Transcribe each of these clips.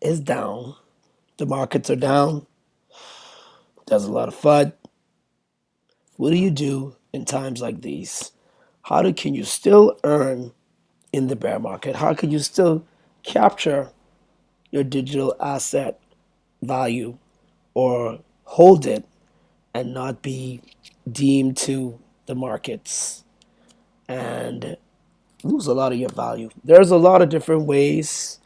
is down. The markets are down. There's a lot of FUD. What do you do in times like these? Can you still earn in the bear market? How can you still capture your digital asset value or hold it and not be deemed to the markets and lose a lot of your value? There's a lot of different ways,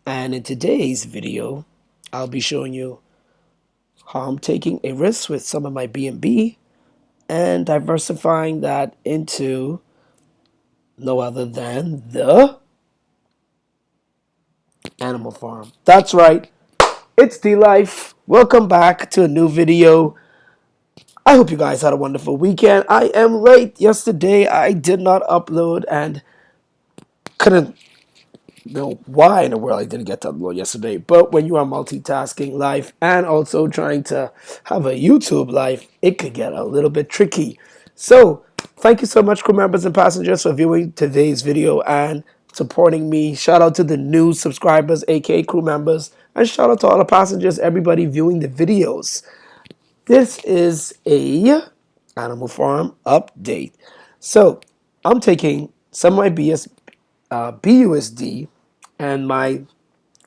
and in today's video, I'll be showing you how I'm taking a risk with some of my BNB and diversifying that into no other than the animal farm. That's right, it's D Life. Welcome back to a new video. I hope you guys had a wonderful weekend. I am late. Yesterday I did not upload and couldn't know why in the world I didn't get to upload yesterday. But when you are multitasking life and also trying to have a YouTube life, it could get a little bit tricky. So thank you so much, crew members and passengers, for viewing today's video and supporting me. Shout out to the new subscribers, aka crew members, and shout out to all the passengers, everybody viewing the videos. This is a Animal Farm update. So I'm taking some of my BUSD and my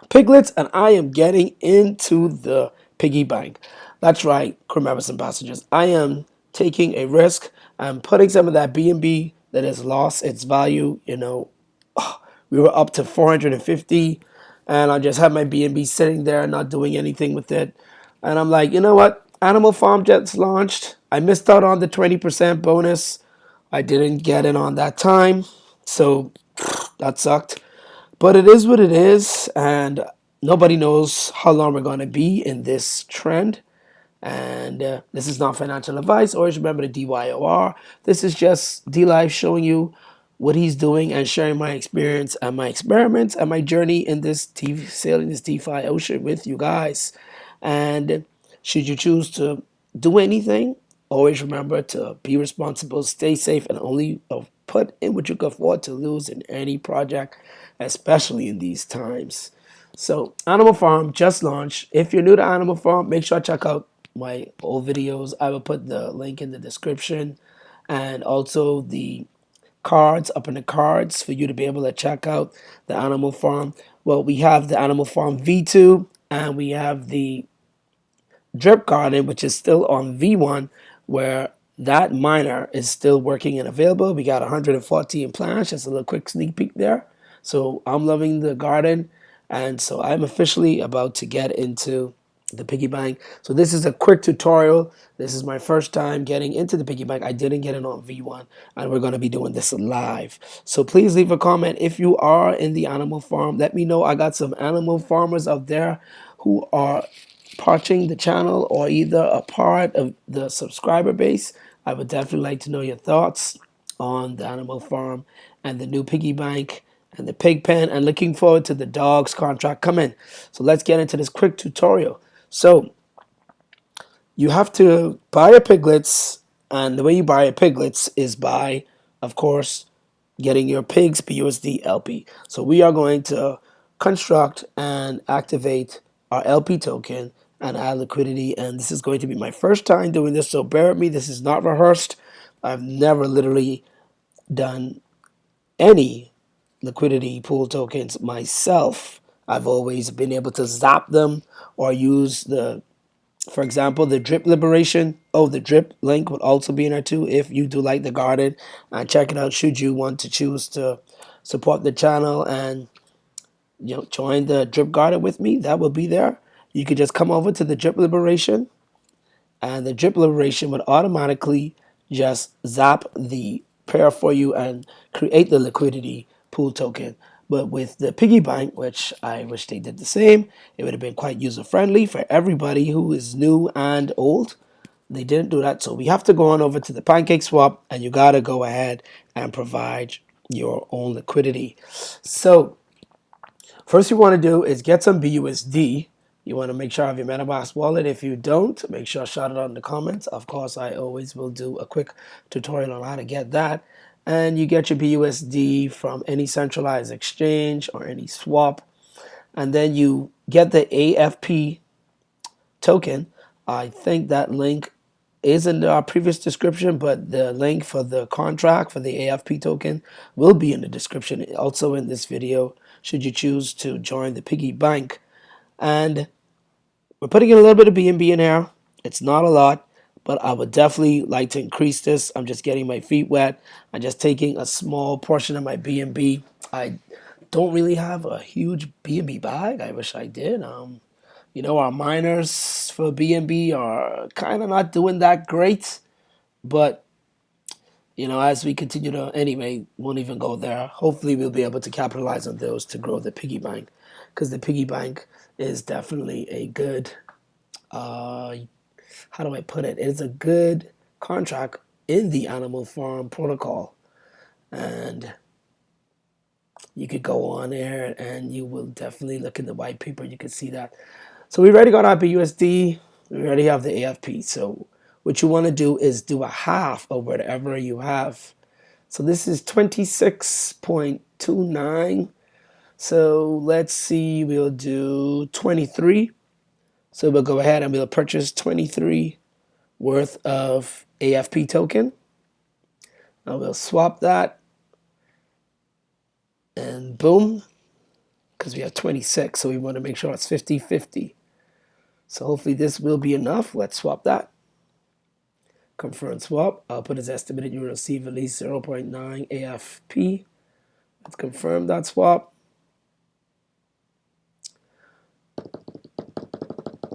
piglets, and I am getting into the piggy bank. That's right, crew members and passengers. I am taking a risk. I'm putting some of that BNB that has lost its value. We were up to 450, and I just had my BNB sitting there, not doing anything with it. And I'm like, you know what? Animal Farm just launched. I missed out on the 20% bonus. I didn't get it on that time, so that sucked. But it is what it is, and nobody knows how long we're going to be in this trend. And this is not financial advice. Always remember the DYOR. This is just D-Life showing you what he's doing and sharing my experience and my experiments and my journey in this sailing this DeFi ocean with you guys. And should you choose to do anything, always remember to be responsible, stay safe, and only put in what you can afford to lose in any project, especially in these times. So Animal Farm just launched. If you're new to Animal Farm, make sure to check out my old videos. I will put the link in the description and also the cards up in the cards for you to be able to check out the Animal Farm. Well, we have the Animal Farm V2 and we have the Drip Garden, which is still on V1, where that miner is still working and available. We got 114 plants, just a little quick sneak peek there. So I'm loving the garden, and so I'm officially about to get into the piggy bank. So this is a quick tutorial. This is my first time getting into the piggy bank. I didn't get it on V1, and we're going to be doing this live. So please leave a comment if you are in the Animal Farm. Let me know. I got some animal farmers out there who are watching the channel or either a part of the subscriber base. I would definitely like to know your thoughts on the Animal Farm and the new piggy bank and the pig pen, and looking forward to the dogs contract coming. So let's get into this quick tutorial. So you have to buy your piglets, and the way you buy your piglets is by, of course, getting your pigs BUSD LP. So we are going to construct and activate our LP token and add liquidity, and this is going to be my first time doing this, so bear with me. This is not rehearsed. I've never literally done any liquidity pool tokens myself. I've always been able to zap them or use for example, the drip liberation. Oh, the drip link would also be in there too if you do like the garden. And check it out should you want to choose to support the channel and join the drip garden with me. That will be there. You could just come over to the drip liberation, and the drip liberation would automatically just zap the pair for you and create the liquidity pool token. But with the piggy bank, which I wish they did the same, it would have been quite user friendly for everybody who is new and old. They didn't do that, so we have to go on over to the pancake swap, and you got to go ahead and provide your own liquidity. So first you want to do is get some BUSD. You want to make sure you have your MetaMask wallet. If you don't, make sure to shout it out in the comments. Of course, I always will do a quick tutorial on how to get that. And you get your BUSD from any centralized exchange or any swap. And then you get the AFP token, I think that link is in our previous description, but the link for the contract for the AFP token will be in the description, also in this video, should you choose to join the piggy bank. And we're putting in a little bit of BNB in here. It's not a lot, but I would definitely like to increase this. I'm just getting my feet wet. I'm just taking a small portion of my BNB. I don't really have a huge BNB bag. I wish I did. You know, our miners for BNB are kind of not doing that great, but you know, as we continue to, anyway, won't even go there. Hopefully, we'll be able to capitalize on those to grow the piggy bank, because the piggy bank is definitely a good, how do I put it? It's a good contract in the animal farm protocol, and you could go on there and you will definitely look in the white paper. You can see that. So we already got our BUSD. We already have the AFP. So what you want to do is do a half of whatever you have. So this is 26.29. So let's see, we'll do 23. So we'll go ahead and we'll purchase 23 worth of AFP token. Now we'll swap that. And boom, because we have 26, so we want to make sure it's 50-50. So hopefully this will be enough. Let's swap that. Confirm swap. Output is estimated you will receive at least 0.9 AFP. Let's confirm that swap.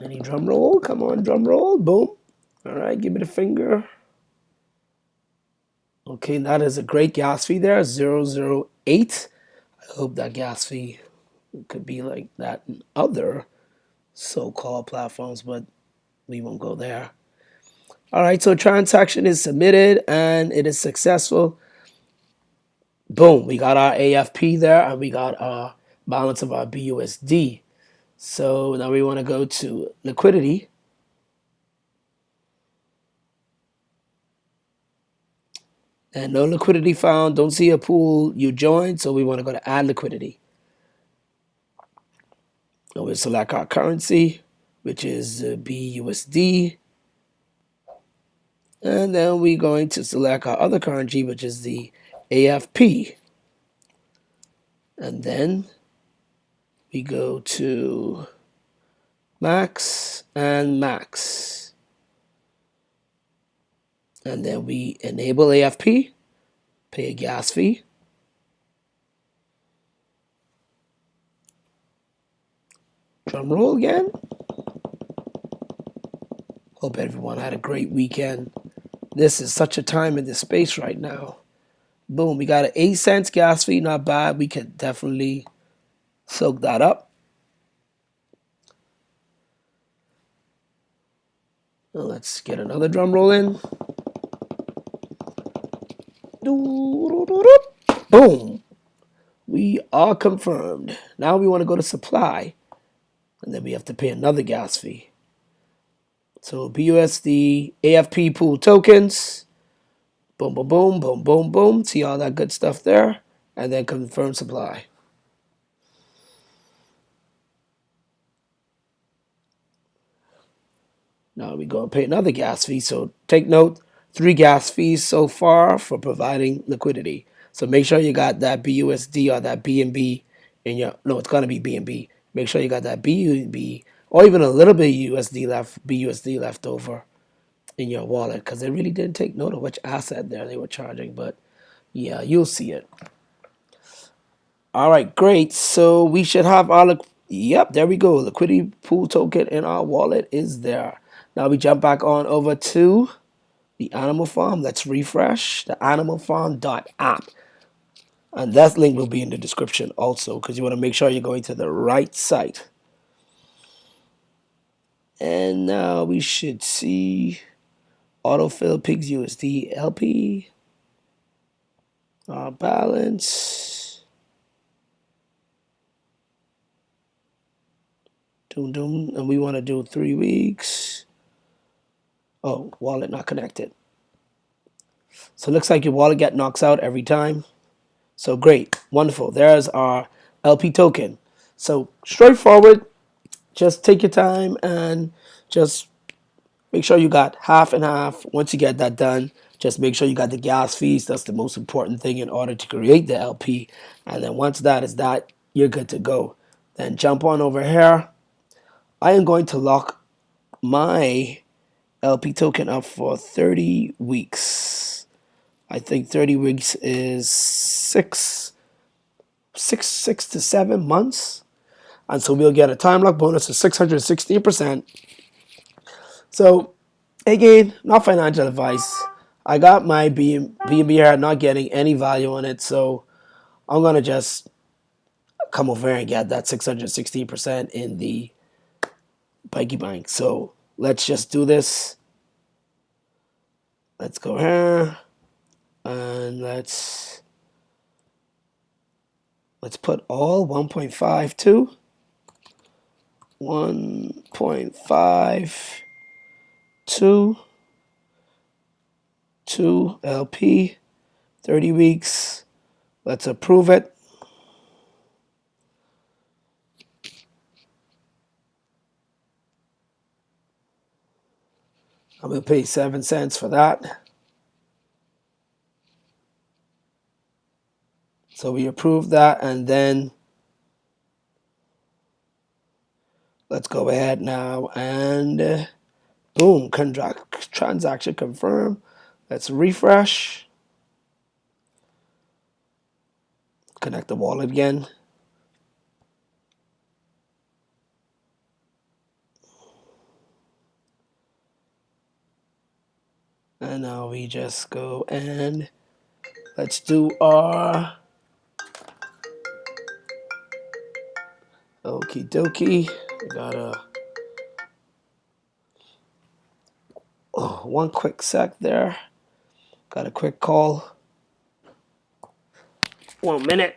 Any drum roll? Come on, drum roll. Boom. All right, give me the finger. Okay, that is a great gas fee there, 008. I hope that gas fee could be like that in other so-called platforms, but we won't go there. All right, so transaction is submitted and it is successful. Boom, we got our AFP there and we got our balance of our BUSD. So now we want to go to liquidity. And no liquidity found. Don't see a pool you joined, so we want to go to add liquidity. And we'll select our currency, which is BUSD. And then we're going to select our other currency, which is the AFP. And then we go to max and max. And then we enable AFP, pay a gas fee. Drum roll again. Hope everyone had a great weekend. This is such a time in this space right now. Boom, we got an 8 cents gas fee, not bad. We can definitely soak that up. Now let's get another drum roll in. Boom. We are confirmed. Now we want to go to supply. And then we have to pay another gas fee. So BUSD, AFP pool tokens. Boom, boom, boom, boom, boom, boom. See all that good stuff there. And then confirm supply. Now we go and pay another gas fee. So take note, 3 gas fees so far for providing liquidity. So make sure you got that BUSD or that BNB in your, no, it's going to be BNB. Make sure you got that BNB or even a little bit BUSD left over in your wallet, because they really didn't take note of which asset there they were charging. But yeah, you'll see it. All right, great. So we should have our, yep, there we go. Liquidity pool token in our wallet is there. Now we jump back on over to the animal farm. Let's refresh the animalfarm.app. And that link will be in the description also, because you want to make sure you're going to the right site. And now we should see autofill pigs USD LP. Our balance. Doom, doom. And we want to do 3 weeks. Oh, wallet not connected. So it looks like your wallet get knocks out every time. So great, wonderful. There's our LP token. So straightforward. just take your time and just make sure you got half and half. Once you get that done, just make sure you got the gas fees. That's the most important thing in order to create the LP. And then once that is that, you're good to go. Then jump on over here. I am going to lock my LP token up for 30 weeks. I think 30 weeks is six to 7 months. And so we'll get a time lock bonus of 616%. So again, not financial advice. I got my BNB here not getting any value on it, so I'm gonna just come over here and get that 616% in the Piggy Bank. So let's just do this. Let's go here and let's put all 1.52 2 LP 30 weeks. Let's approve it. I'm going to pay 7 cents for that. So we approve that, and then let's go ahead now and boom, transaction confirm. Let's refresh. Connect the wallet again. And now we just go and let's do our okie dokie. We got one quick sec there. Got a quick call. 1 minute.